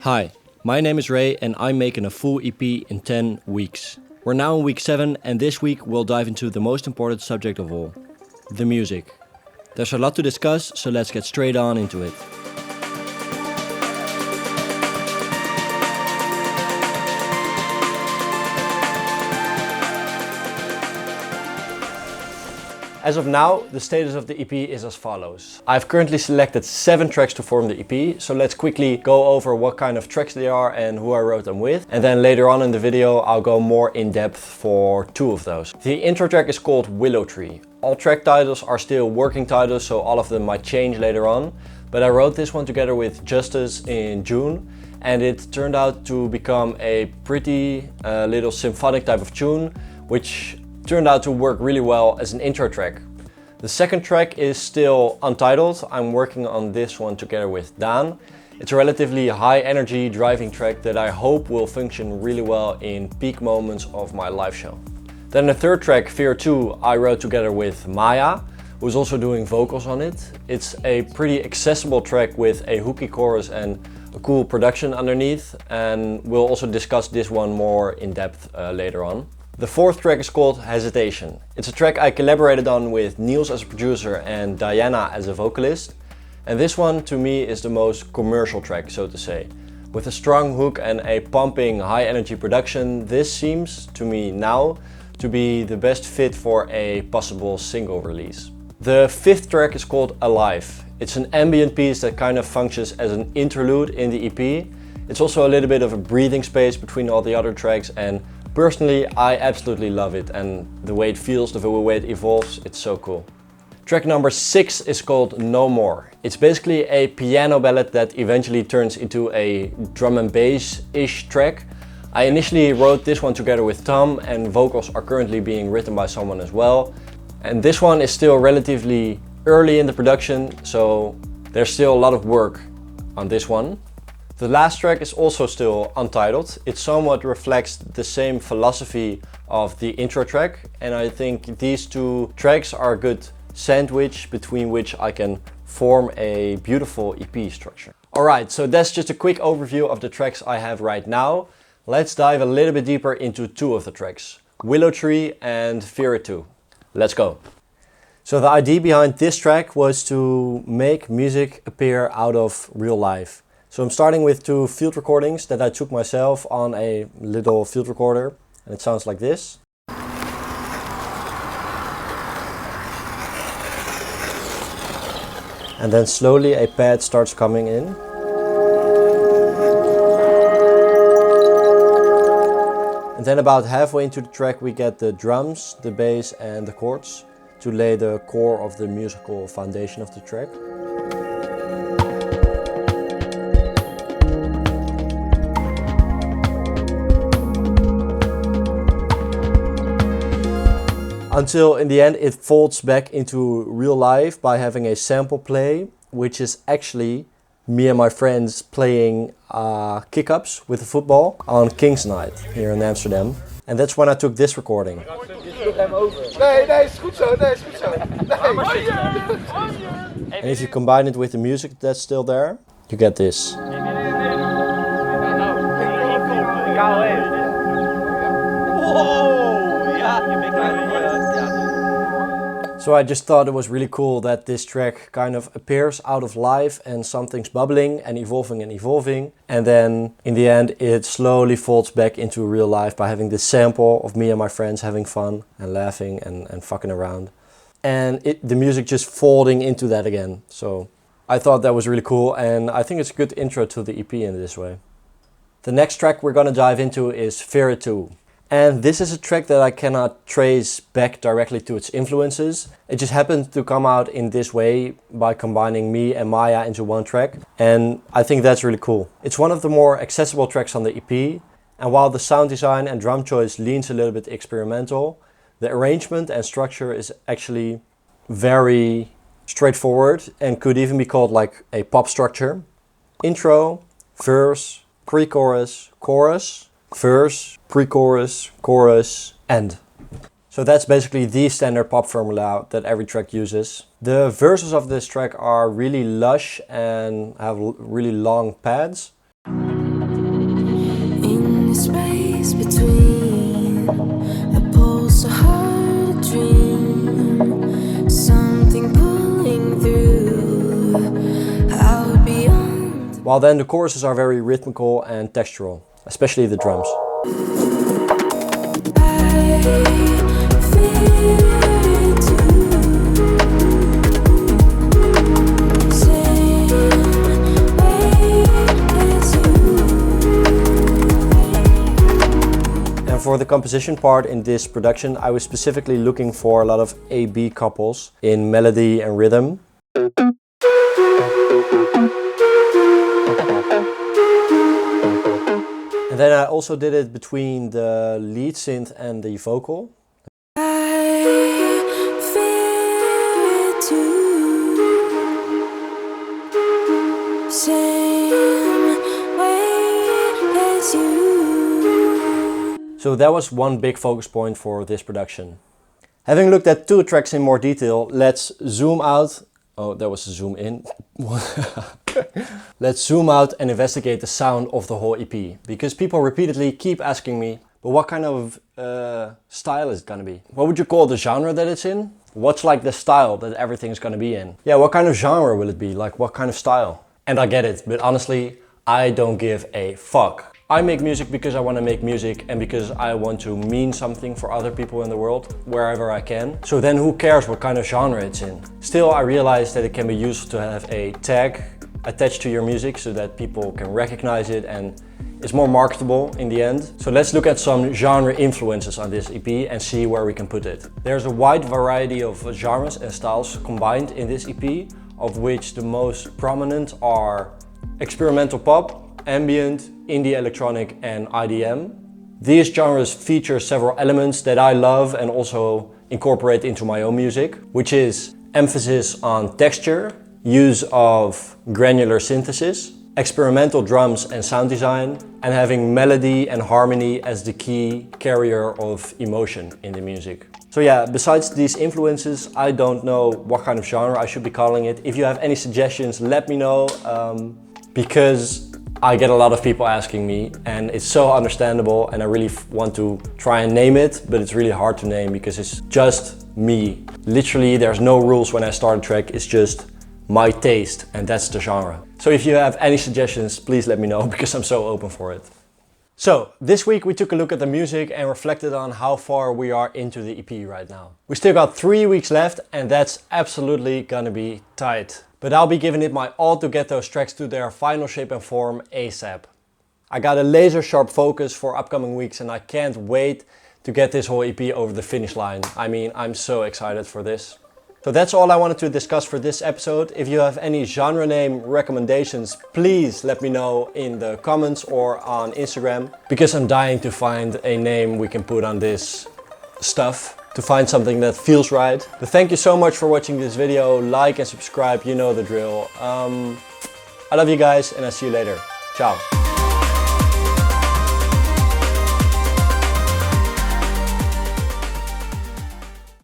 Hi, my name is Ray and I'm making a full EP in 10 weeks. We're now in week 7 and this week we'll dive into the most important subject of all, the music. There's a lot to discuss, so let's get straight on into it. As of now, the status of the EP is as follows. I've currently selected 7 tracks to form the EP, so let's quickly go over what kind of tracks they are and who I wrote them with. And then later on in the video, I'll go more in depth for 2 of those. The intro track is called Willow Tree. All track titles are still working titles, so all of them might change later on. But I wrote this one together with Justice in June, and it turned out to become a pretty little symphonic type of tune, which turned out to work really well as an intro track. The second track is still untitled. I'm working on this one together with Daan. It's a relatively high energy driving track that I hope will function really well in peak moments of my live show. Then the third track, Fear 2, I wrote together with Maya, who's also doing vocals on it. It's a pretty accessible track with a hooky chorus and a cool production underneath, and we'll also discuss this one more in depth later on. The fourth track is called Hesitation. It's a track I collaborated on with Niels as a producer and Diana as a vocalist. And this one to me is the most commercial track, so to say. With a strong hook and a pumping high energy production, this seems to me now to be the best fit for a possible single release. The fifth track is called Alive. It's an ambient piece that kind of functions as an interlude in the EP. It's also a little bit of a breathing space between all the other tracks, and personally, I absolutely love it, and the way it feels, the way it evolves, it's so cool. Track number 6 is called No More. It's basically a piano ballad that eventually turns into a drum and bass-ish track. I initially wrote this one together with Tom, and vocals are currently being written by someone as well. And this one is still relatively early in the production, so there's still a lot of work on this one. The last track is also still untitled. It somewhat reflects the same philosophy of the intro track, and I think these 2 tracks are a good sandwich between which I can form a beautiful EP structure. Alright, so that's just a quick overview of the tracks I have right now. Let's dive a little bit deeper into 2 of the tracks, Willow Tree and Fear 2. Let's go. So the idea behind this track was to make music appear out of real life. So I'm starting with 2 field recordings that I took myself on a little field recorder, and it sounds like this. And then slowly a pad starts coming in. And then about halfway into the track we get the drums, the bass and the chords to lay the core of the musical foundation of the track. Until in the end it folds back into real life by having a sample play, which is actually me and my friends playing kick-ups with the football on King's Night here in Amsterdam. And that's when I took this recording. And if you combine it with the music that's still there, you get this. So I just thought it was really cool that this track kind of appears out of life and something's bubbling and evolving. And then in the end it slowly folds back into real life by having this sample of me and my friends having fun and laughing and fucking around. And the music just folding into that again. So I thought that was really cool, and I think it's a good intro to the EP in this way. The next track we're gonna dive into is Fear 2. And this is a track that I cannot trace back directly to its influences. It just happened to come out in this way by combining me and Maya into one track. And I think that's really cool. It's one of the more accessible tracks on the EP. And while the sound design and drum choice leans a little bit experimental, the arrangement and structure is actually very straightforward and could even be called like a pop structure. Intro, verse, pre-chorus, chorus, verse, pre-chorus, chorus, end. So that's basically the standard pop formula that every track uses. The verses of this track are really lush and have really long pads. while then the choruses are very rhythmical and textural, especially the drums. For the composition part in this production, I was specifically looking for a lot of A-B couples in melody and rhythm. And then I also did it between the lead synth and the vocal. So that was one big focus point for this production. Having looked at 2 tracks in more detail, let's zoom out. Oh, that was a zoom in. Let's zoom out and investigate the sound of the whole EP. Because people repeatedly keep asking me, but what kind of style is it gonna be? What would you call the genre that it's in? What's like the style that everything's gonna be in? Yeah, what kind of genre will it be? Like what kind of style? And I get it, but honestly, I don't give a fuck. I make music because I want to make music and because I want to mean something for other people in the world, wherever I can. So then who cares what kind of genre it's in? Still, I realize that it can be useful to have a tag attached to your music so that people can recognize it and it's more marketable in the end. So let's look at some genre influences on this EP and see where we can put it. There's a wide variety of genres and styles combined in this EP, of which the most prominent are experimental pop, ambient, indie electronic and IDM. These genres feature several elements that I love and also incorporate into my own music, which is emphasis on texture, use of granular synthesis, experimental drums and sound design, and having melody and harmony as the key carrier of emotion in the music. So yeah, besides these influences, I don't know what kind of genre I should be calling it. If you have any suggestions, let me know, because I get a lot of people asking me and it's so understandable and I really want to try and name it, but it's really hard to name because it's just me. Literally, there's no rules when I start a track, it's just my taste and that's the genre. So if you have any suggestions, please let me know because I'm so open for it. So this week we took a look at the music and reflected on how far we are into the EP right now. We still got 3 weeks left and that's absolutely gonna be tight. But I'll be giving it my all to get those tracks to their final shape and form ASAP. I got a laser sharp focus for upcoming weeks and I can't wait to get this whole EP over the finish line. I mean, I'm so excited for this. So that's all I wanted to discuss for this episode. If you have any genre name recommendations, please let me know in the comments or on Instagram, because I'm dying to find a name we can put on this stuff, to find something that feels right. But thank you so much for watching this video. Like and subscribe, you know the drill. I love you guys and I'll see you later. Ciao.